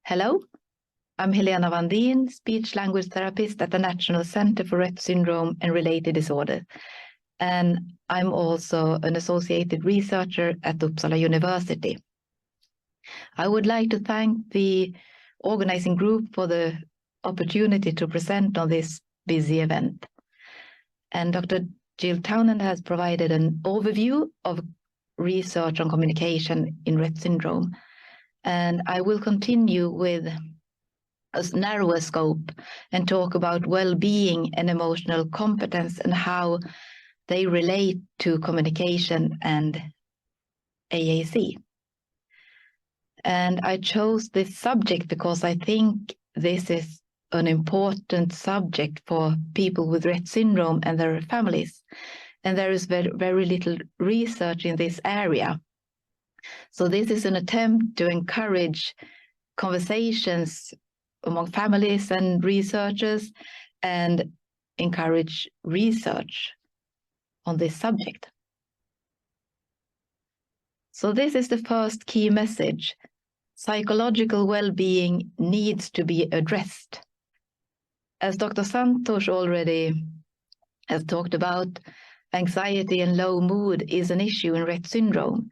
Hello, I'm Helena Wandin, speech-language therapist at the National Center for Rett Syndrome and Related Disorders. And I'm also an associated researcher at Uppsala University. I would like to thank the organizing group for the opportunity to present on this busy event. And Dr. Jill Townend has provided an overview of research on communication in Rett syndrome. And I will continue with a narrower scope and talk about well-being and emotional competence and how they relate to communication and AAC. And I chose this subject because I think this is an important subject for people with Rett syndrome and their families. And there is very, very little research in this area. So this is an attempt to encourage conversations among families and researchers and encourage research on this subject. So this is the first key message. Psychological well-being needs to be addressed. As Dr. Santosh already has talked about, anxiety and low mood is an issue in Rett syndrome.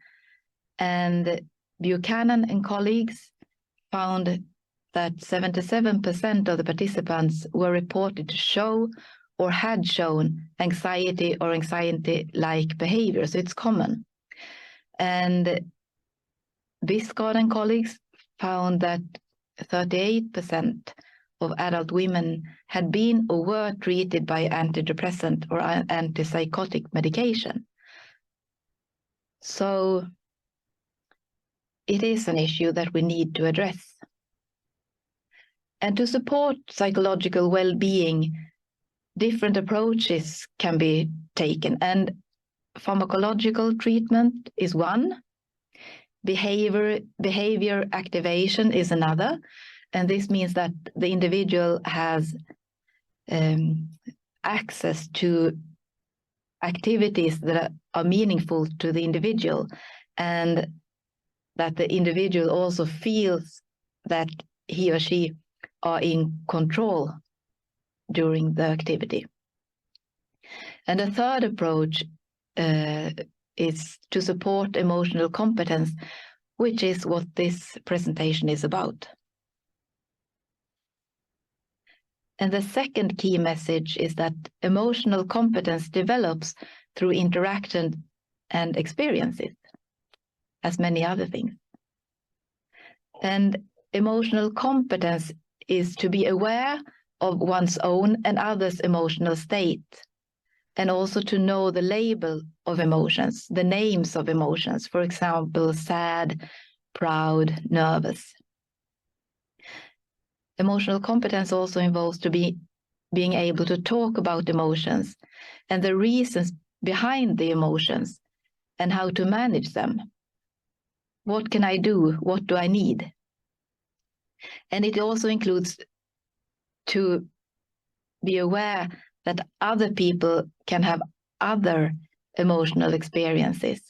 And Buchanan and colleagues found that 77% of the participants were reported to show or had shown anxiety or anxiety-like behavior, so it's common. And Biscard and colleagues found that 38% of adult women had been or were treated by antidepressant or antipsychotic medication. So it is an issue that we need to address. And to support psychological well-being, different approaches can be taken. And pharmacological treatment is one. Behavior activation is another. And this means that the individual has access to activities that are meaningful to the individual, and that the individual also feels that he or she are in control during the activity. And a third approach is to support emotional competence, which is what this presentation is about. And the second key message is that emotional competence develops through interaction and experiences, as many other things. And emotional competence is to be aware of one's own and others' emotional state, and also to know the label of emotions, the names of emotions, for example, sad, proud, nervous. Emotional competence also involves being able to talk about emotions and the reasons behind the emotions and how to manage them. What can I do? What do I need? And it also includes to be aware that other people can have other emotional experiences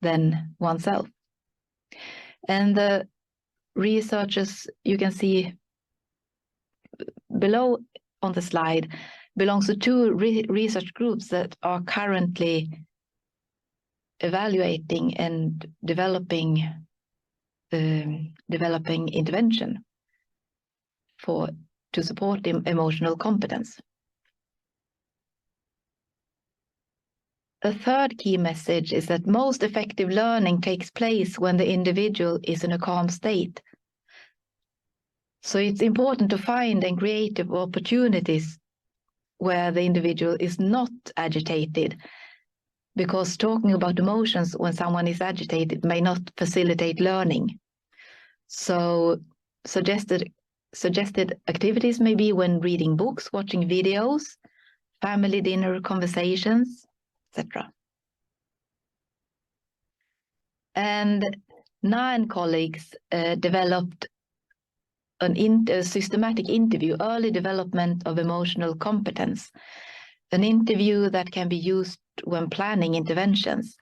than oneself. And the researchers you can see below on the slide belongs to two research groups that are currently evaluating and developing intervention to support emotional competence. A third key message is that most effective learning takes place when the individual is in a calm state. So it's important to find and creative opportunities where the individual is not agitated, because talking about emotions when someone is agitated may not facilitate learning. So suggested activities may be when reading books, watching videos, family dinner conversations, etc. And Na and colleagues developed a systematic interview, early development of emotional competence, an interview that can be used when planning interventions.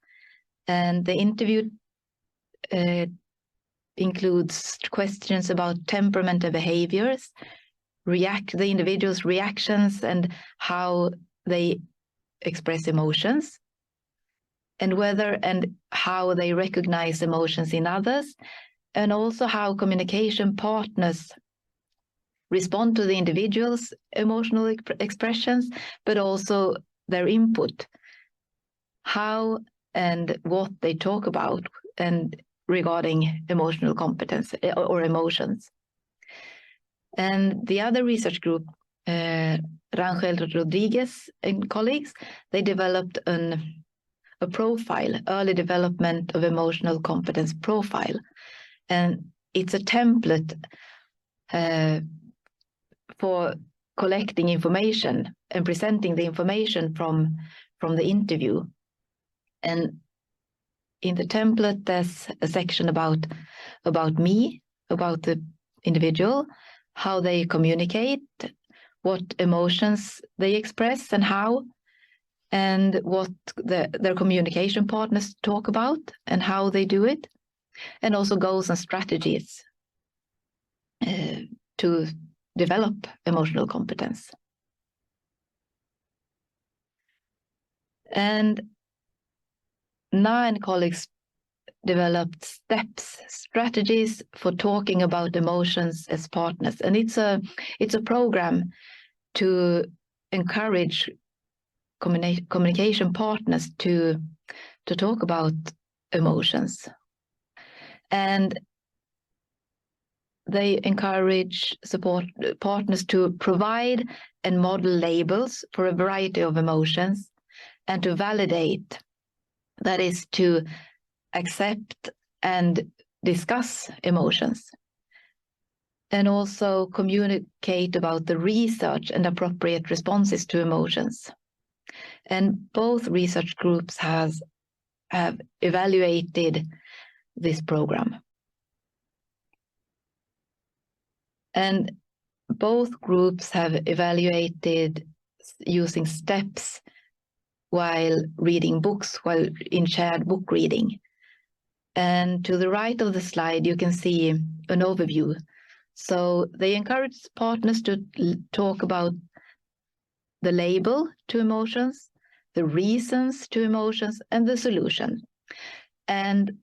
And the interview includes questions about temperament and behaviors, the individual's reactions and how they express emotions, and whether and how they recognize emotions in others, and also how communication partners respond to the individual's emotional expressions, but also their input, how and what they talk about and regarding emotional competence or emotions. And the other research group, Rangel Rodriguez and colleagues, they developed a profile, early development of emotional competence profile. And it's a template for collecting information and presenting the information from the interview. And in the template, there's a section about me, about the individual, how they communicate, what emotions they express and how, and what their communication partners talk about and how they do it, and also goals and strategies to develop emotional competence. And Na and colleagues developed strategies for talking about emotions as partners. And it's a program to encourage communication partners to talk about emotions. And they encourage support partners to provide and model labels for a variety of emotions and to validate, that is to accept and discuss emotions, and also communicate about the research and appropriate responses to emotions. And both research groups have evaluated this program. And both groups have evaluated using steps while reading books, while in shared book reading. And to the right of the slide, you can see an overview. So they encourage partners to talk about the label to emotions, the reasons to emotions, and the solution. And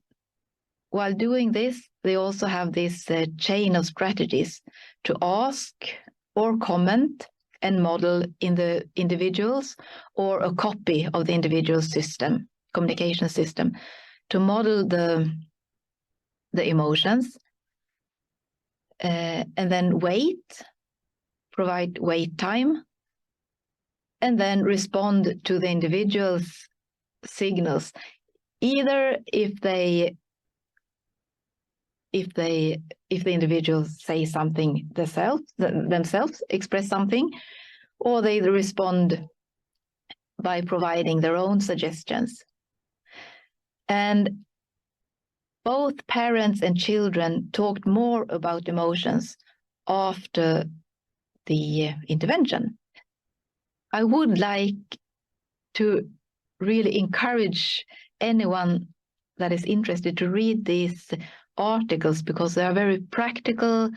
while doing this, they also have this chain of strategies to ask or comment and model in the individuals or a copy of the individual system, communication system, to model the emotions, and then provide wait time, and then respond to the individual's signals, either if the individuals say something themselves, express something, or they respond by providing their own suggestions. And both parents and children talked more about emotions after the intervention. I would like to really encourage anyone that is interested to read these articles, because they are very practical,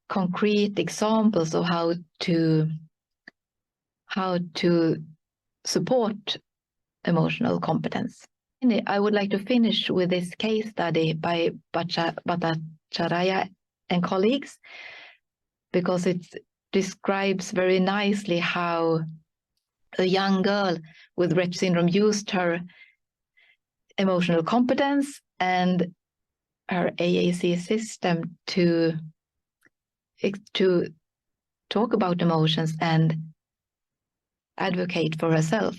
concrete examples of how to support emotional competence. And I would like to finish with this case study by Bhattacharya and colleagues, because it describes very nicely how a young girl with Rett syndrome used her emotional competence and her AAC system to talk about emotions and advocate for herself.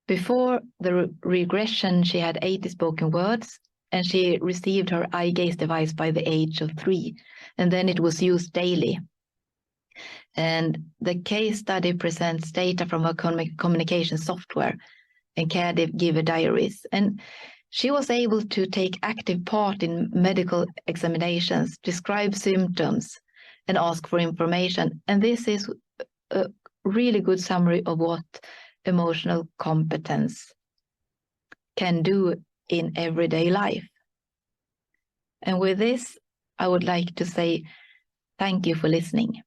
Before the regression, she had 80 spoken words, and she received her eye gaze device by the age of 3, and then it was used daily. And the case study presents data from her communication software and caregiver diaries. And she was able to take active part in medical examinations, describe symptoms, and ask for information. And this is a really good summary of what emotional competence can do in everyday life. And with this, I would like to say thank you for listening.